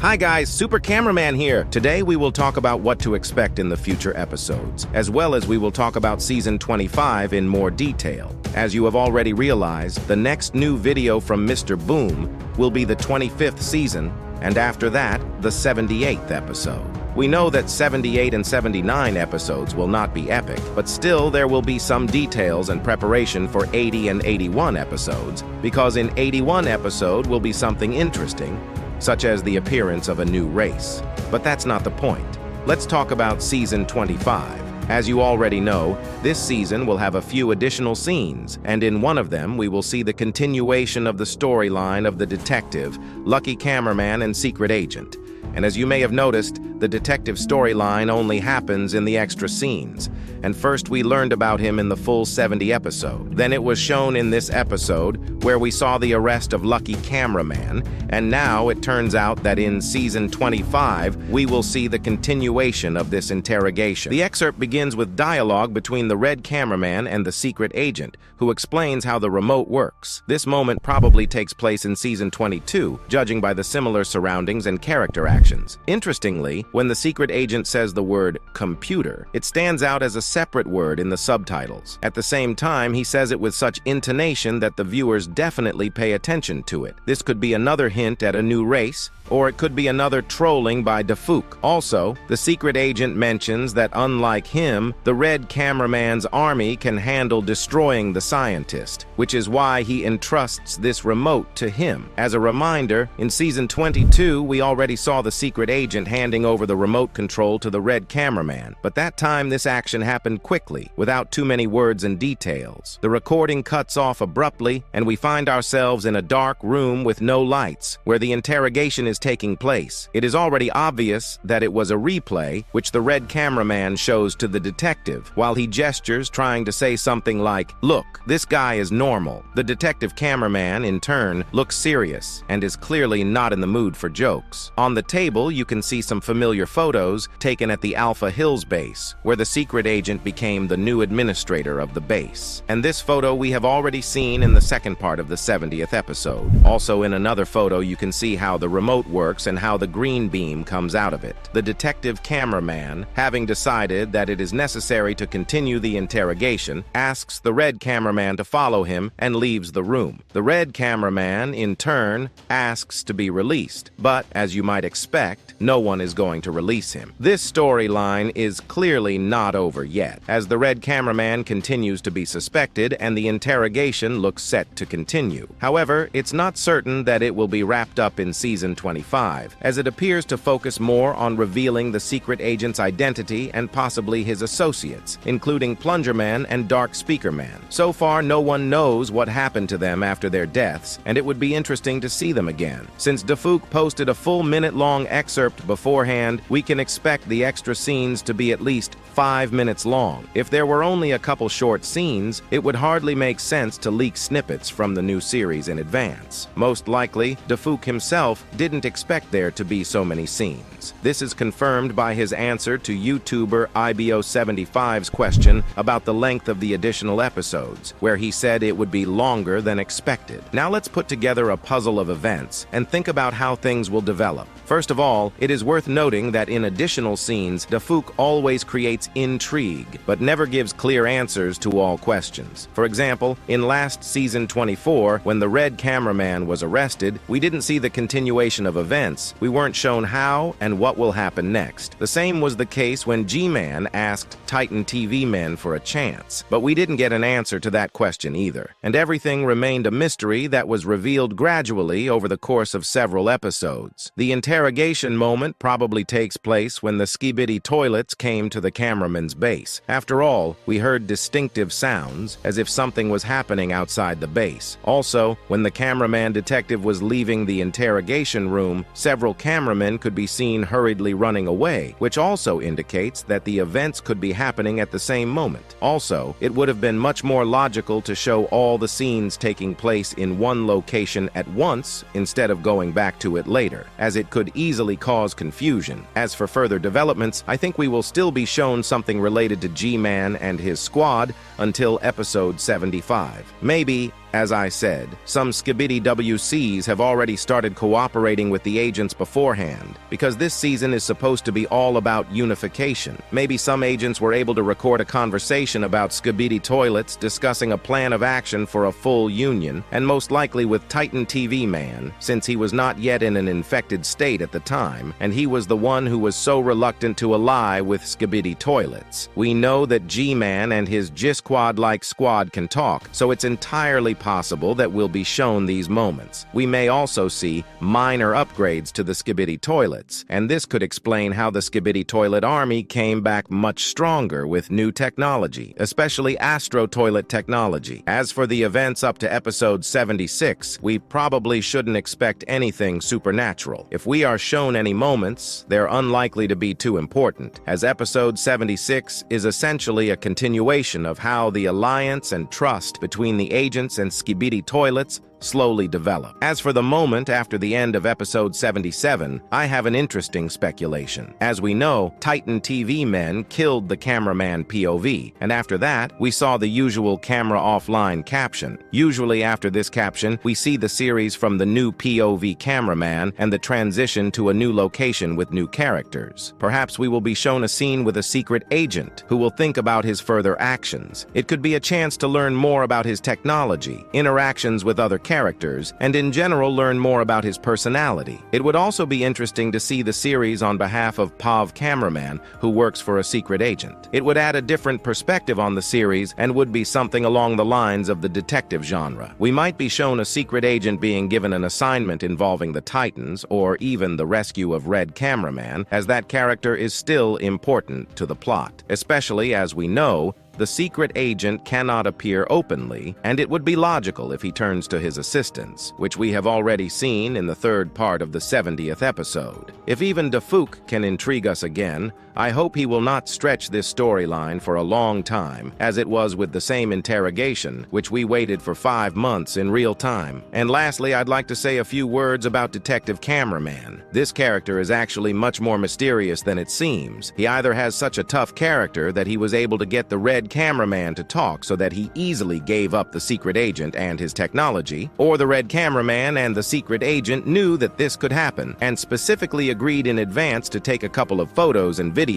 Hi guys, Super Cameraman here. Today we will talk about what to expect in the future episodes, as well as we will talk about Season 25 in more detail. As you have already realized, the next new video from Mr. Boom will be the 25th season, and after that, the 78th episode. We know that 78 and 79 episodes will not be epic, but still there will be some details and preparation for 80 and 81 episodes, because in 81 episode will be something interesting, such as the appearance of a new race. But that's not the point. Let's talk about Season 25. As you already know, this season will have a few additional scenes, and in one of them we will see the continuation of the storyline of the detective, Lucky Cameraman, and Secret Agent. And as you may have noticed, the detective storyline only happens in the extra scenes. And first we learned about him in the full 70 episode. Then it was shown in this episode where we saw the arrest of Lucky Cameraman, and now it turns out that in Season 25 we will see the continuation of this interrogation. The excerpt begins with dialogue between the Red Cameraman and the Secret Agent, who explains how the remote works. This moment probably takes place in Season 22, judging by the similar surroundings and character actions. Interestingly, when the Secret Agent says the word computer, it stands out as a separate word in the subtitles. At the same time, he says it with such intonation that the viewers definitely pay attention to it. This could be another hint at a new race, or it could be another trolling by Dafouk. Also, the Secret Agent mentions that unlike him, the Red Cameraman's army can handle destroying the scientist, which is why he entrusts this remote to him. As a reminder, in Season 22, we already saw the Secret Agent handing over the remote control to the Red Cameraman, but that time this action happened quickly, without too many words and details. The recording cuts off abruptly, and we find ourselves in a dark room with no lights, where the interrogation is taking place. It is already obvious that it was a replay, which the Red Cameraman shows to the detective, while he gestures trying to say something like, "Look, this guy is normal." The detective cameraman, in turn, looks serious and is clearly not in the mood for jokes. On the table, you can see some familiar photos taken at the Alpha Hills base, where the Secret Agent became the new administrator of the base. And this photo we have already seen in the second part of the 70th episode. Also in another photo, you can see how the remote works and how the green beam comes out of it. The detective cameraman, having decided that it is necessary to continue the interrogation, asks the Red Cameraman to follow him and leaves the room. The Red Cameraman, in turn, asks to be released, but as you might expect, no one is going to release him. This storyline is clearly not over yet, as the Red Cameraman continues to be suspected and the interrogation looks set to continue. However, it's not certain that it will be wrapped up in Season 25, as it appears to focus more on revealing the Secret Agent's identity and possibly his associates, including Plungerman and Dark Speaker Man. So far, no one knows what happened to them after their deaths, and it would be interesting to see them again. Since Dafouk posted a full minute-long excerpt beforehand, we can expect the extra scenes to be at least 5 minutes long. If there were only a couple short scenes, it would hardly make sense to leak snippets from the new series in advance. Most likely, Dafouk himself didn't expect there to be so many scenes. This is confirmed by his answer to YouTuber IBO75's question about the length of the additional episodes, where he said it would be longer than expected. Now let's put together a puzzle of events and think about how things will develop. First of all, it is worth noting that in additional scenes, Dafouk always creates intrigue, but never gives clear answers to all questions. For example, in last Season 24, when the Red Cameraman was arrested, we didn't see the continuation of events. We weren't shown how and what will happen next. The same was the case when G-Man asked Titan TV men for a chance, but we didn't get an answer to that question either. And everything remained a mystery that was revealed gradually over the course of several episodes. The interrogation moment probably takes place when the skibidi toilets came to the cameraman's base. After all, we heard distinctive sounds, as if something was happening outside the base. Also, when the cameraman detective was leaving the interrogation room, several cameramen could be seen hurriedly running away, which also indicates that the events could be happening at the same moment. Also, it would have been much more logical to show all the scenes taking place in one location at once instead of going back to it later, as it could easily cause confusion. As for further developments, I think we will still be shown something related to G-Man and his squad until episode 75. Maybe As I said, some Skibidi WCs have already started cooperating with the agents beforehand, because this season is supposed to be all about unification. Maybe some agents were able to record a conversation about Skibidi toilets discussing a plan of action for a full union, and most likely with Titan TV Man, since he was not yet in an infected state at the time, and he was the one who was so reluctant to ally with Skibidi toilets. We know that G-Man and his G-Squad-like squad can talk, so it's entirely possible that we'll be shown these moments. We may also see minor upgrades to the Skibidi toilets, and this could explain how the Skibidi toilet army came back much stronger with new technology, especially Astro toilet technology. As for the events up to episode 76, we probably shouldn't expect anything supernatural. If we are shown any moments, they're unlikely to be too important, as episode 76 is essentially a continuation of how the alliance and trust between the agents and Skibidi toilets slowly develop. As for the moment after the end of episode 77, I have an interesting speculation. As we know, Titan TV men killed the cameraman POV, and after that, we saw the usual camera offline caption. Usually after this caption, we see the series from the new POV cameraman and the transition to a new location with new characters. Perhaps we will be shown a scene with a secret agent who will think about his further actions. It could be a chance to learn more about his technology, interactions with other characters, and in general learn more about his personality. It would also be interesting to see the series on behalf of POV Cameraman, who works for a secret agent. It would add a different perspective on the series and would be something along the lines of the detective genre. We might be shown a secret agent being given an assignment involving the Titans, or even the rescue of Red Cameraman, as that character is still important to the plot, especially as we know the secret agent cannot appear openly, and it would be logical if he turns to his assistants, which we have already seen in the third part of the 70th episode. If even Defuk can intrigue us again, I hope he will not stretch this storyline for a long time, as it was with the same interrogation, which we waited for 5 months in real time. And lastly, I'd like to say a few words about Detective Cameraman. This character is actually much more mysterious than it seems. He either has such a tough character that he was able to get the Red Cameraman to talk so that he easily gave up the secret agent and his technology, or the Red Cameraman and the secret agent knew that this could happen and specifically agreed in advance to take a couple of photos and videos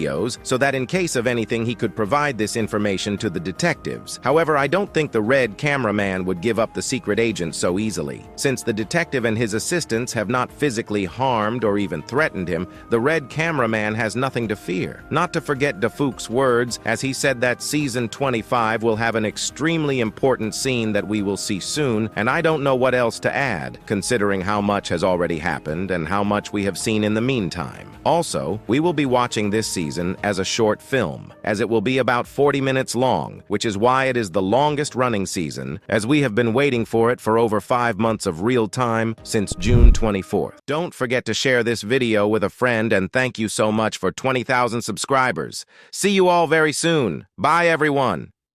so that in case of anything he could provide this information to the detectives. However, I don't think the Red Cameraman would give up the secret agent so easily. Since the detective and his assistants have not physically harmed or even threatened him, the Red Cameraman has nothing to fear. Not to forget Defuk's words, as he said that season 25 will have an extremely important scene that we will see soon, and I don't know what else to add, considering how much has already happened and how much we have seen in the meantime. Also, we will be watching this season as a short film, as it will be about 40 minutes long, which is why it is the longest running season, as we have been waiting for it for over 5 months of real time since June 24th. Don't forget to share this video with a friend, and thank you so much for 20,000 subscribers. See you all very soon. Bye, everyone.